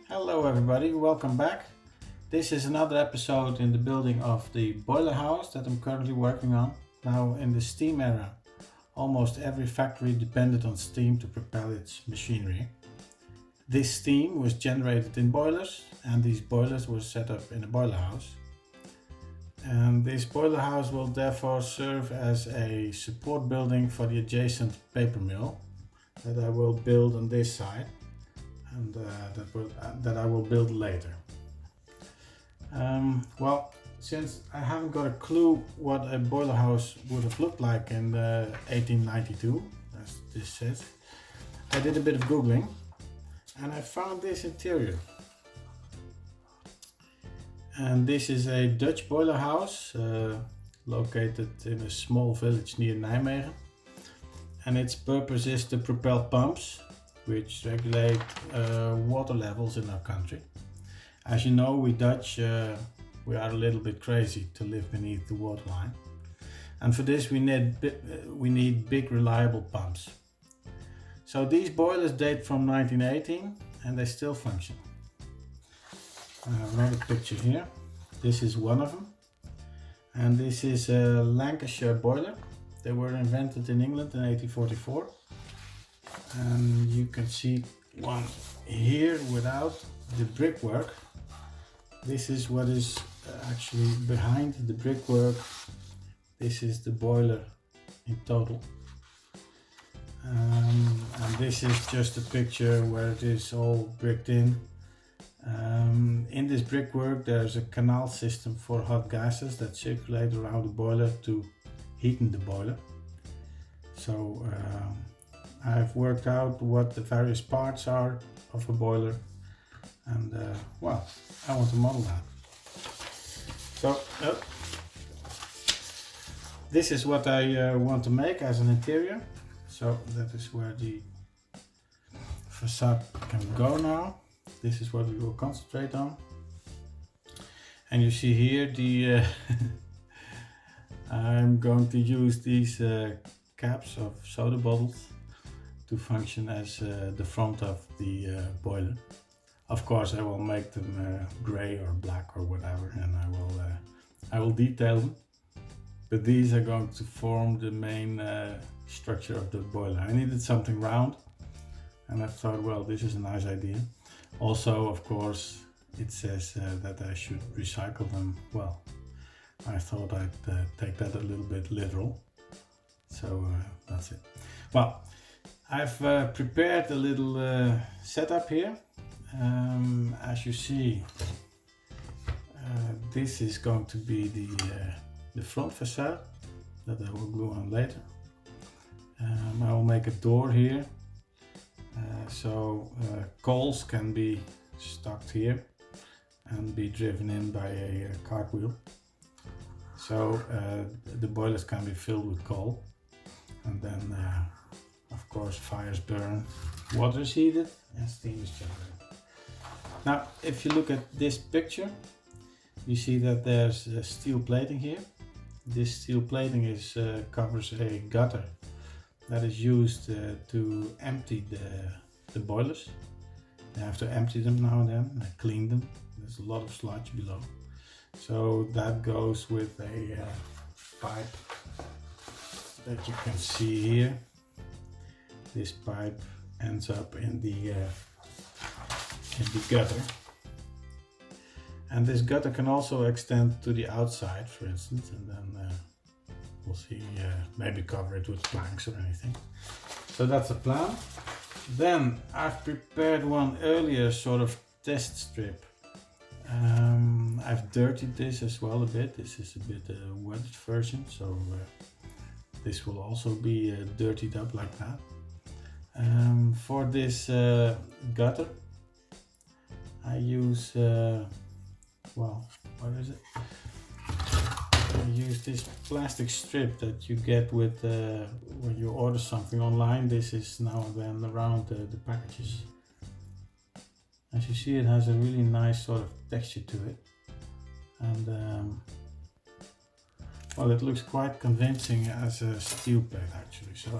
Hello everybody, welcome back. This is another episode in the building of the boiler house that I'm currently working on. Now in the steam era, almost every factory depended on steam to propel its machinery. This steam was generated in boilers, and these boilers were set up in a boiler house. And this boiler house will therefore serve as a support building for the adjacent paper mill that I will build on this side, and that I will build later. Well, since I haven't got a clue what a boiler house would have looked like in 1892, as this says, I did a bit of googling and I found this interior. And this is a Dutch boiler house located in a small village near Nijmegen, and its purpose is to propel pumps which regulate water levels in our country. As you know, we Dutch, we are a little bit crazy to live beneath the waterline, and for this we need big reliable pumps. So these boilers date from 1918 and they still function. I have another picture here. This is one of them, and this is a Lancashire boiler. They were invented in England in 1844. And you can see one here without the brickwork. This is what is actually behind the brickwork. This is the boiler in total. And this is just a picture where it is all bricked in. In this brickwork there's a canal system for hot gases that circulate around the boiler to heaten the boiler. So I've worked out what the various parts are of a boiler, and well, I want to model that. So this is what I want to make as an interior. So that is where the facade can go now. This is what we will concentrate on. And you see here the I'm going to use these caps of soda bottles to function as the front of the boiler. Of course I will make them gray or black or whatever, and I will detail them, but these are going to form the main structure of the boiler. I needed something round, and I thought, well, this is a nice idea. Also, of course, it says that I should recycle them. Well, I thought I'd take that a little bit literal, so that's it. Well, I've prepared a little setup here. As you see, this is going to be the front facade that I will glue on later. I will make a door here, so coals can be stuck here and be driven in by a cartwheel. So the boilers can be filled with coal, and then of course fires burn, water is heated, and steam is generated. Now if you look at this picture, you see that there's steel plating here. This steel plating covers a gutter that is used to empty the boilers. You have to empty them now and then and clean them. There's a lot of sludge below. So that goes with a pipe that you can see here. This pipe ends up in the gutter, and this gutter can also extend to the outside, for instance, and then we'll see, maybe cover it with planks or anything. So that's the plan. Then I've prepared one earlier sort of test strip. I've dirtied this as well a bit. This is a bit wetted version, so this will also be dirtied up like that. For this gutter I use, well, what is it? I use this plastic strip that you get with when you order something online. This is now and then around the packages. As you see, it has a really nice sort of texture to it, and Well, it looks quite convincing as a steel plate actually. So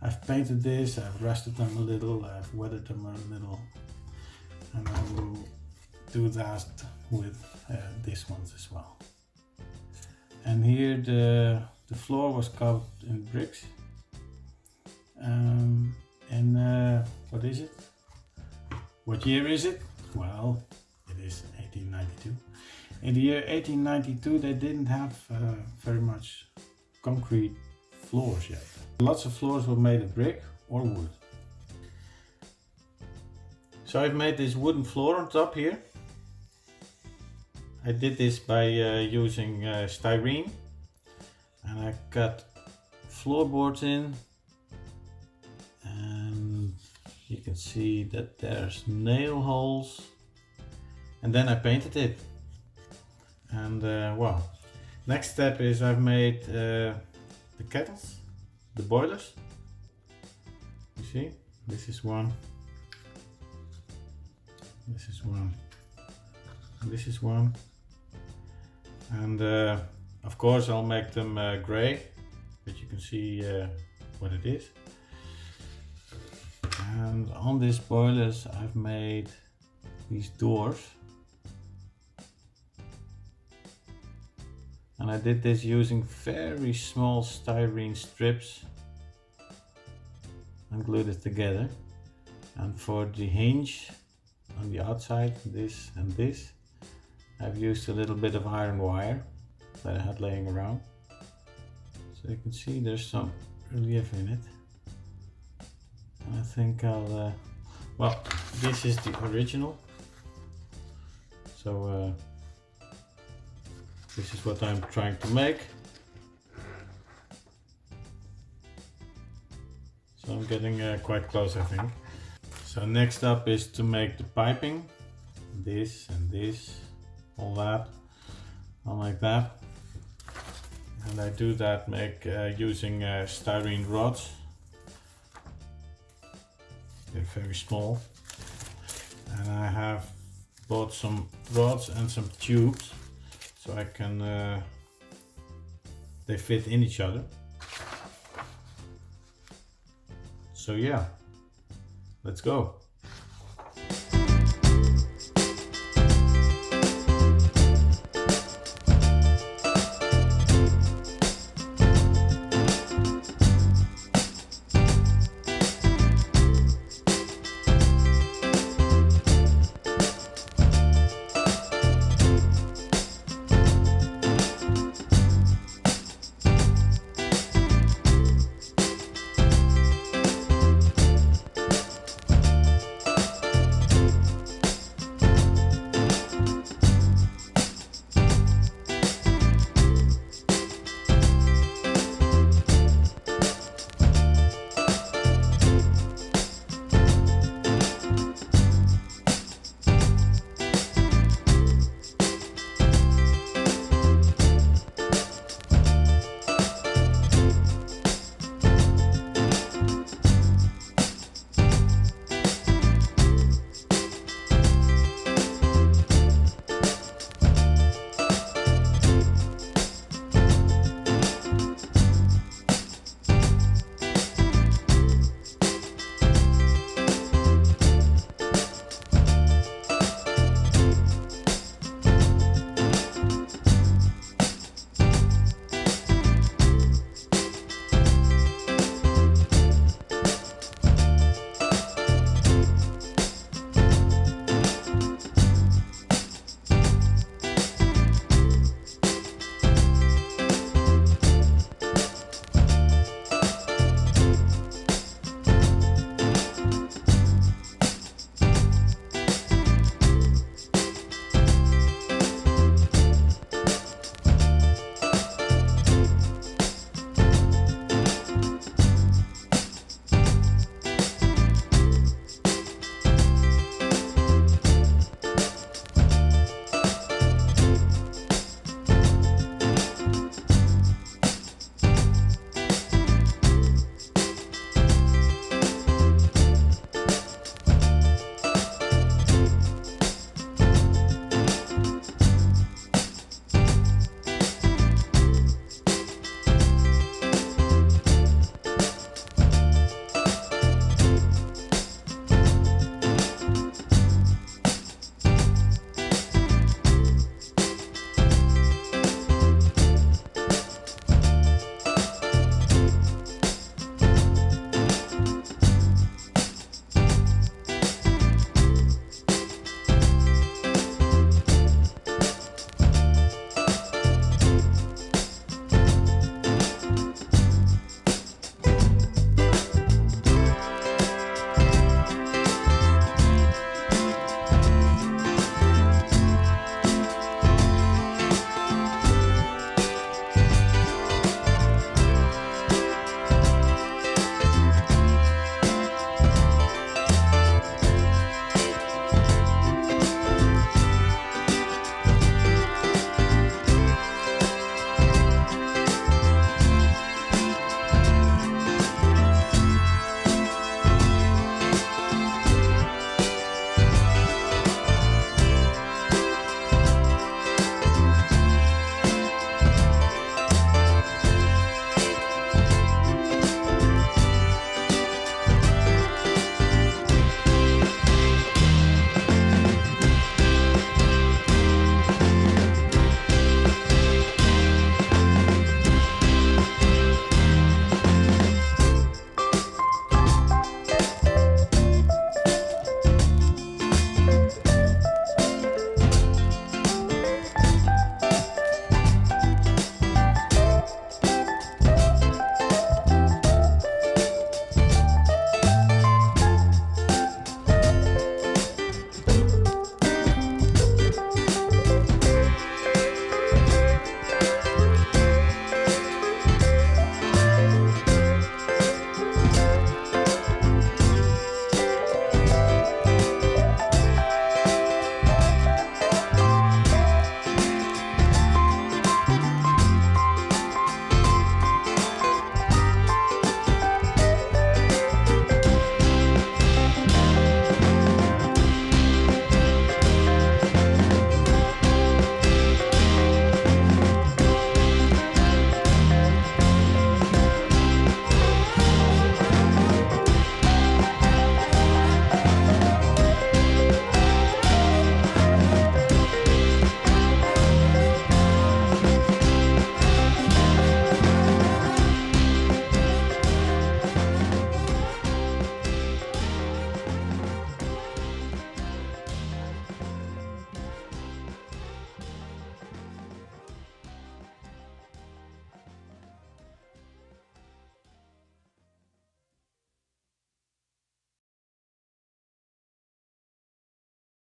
I've painted this, I've rusted them a little, I've weathered them a little, and I will do that with these ones as well. And here the floor was covered in bricks. And what is it? What year is it? Well, it is 1892. In the year 1892 they didn't have very much concrete floors yet. Lots of floors were made of brick or wood. So I've made this wooden floor on top here. I did this by using styrene, and I cut floorboards in, and you can see that there's nail holes, and then I painted it. And well, next step is I've made the kettles, the boilers. You see, this is one, this is one, this is one, and of course I'll make them gray, but you can see what it is. And on these boilers I've made these doors, and I did this using very small styrene strips and glued it together. And for the hinge on the outside, this and this, I've used a little bit of iron wire that I had laying around. So you can see there's some relief in it. And I think I'll, well, this is the original. So this is what I'm trying to make. So I'm getting quite close, I think. So next up is to make the piping. This and this, all that. I'll make that. And I do that using styrene rods. They're very small. And I have bought some rods and some tubes, so I can, they fit in each other. So yeah, let's go.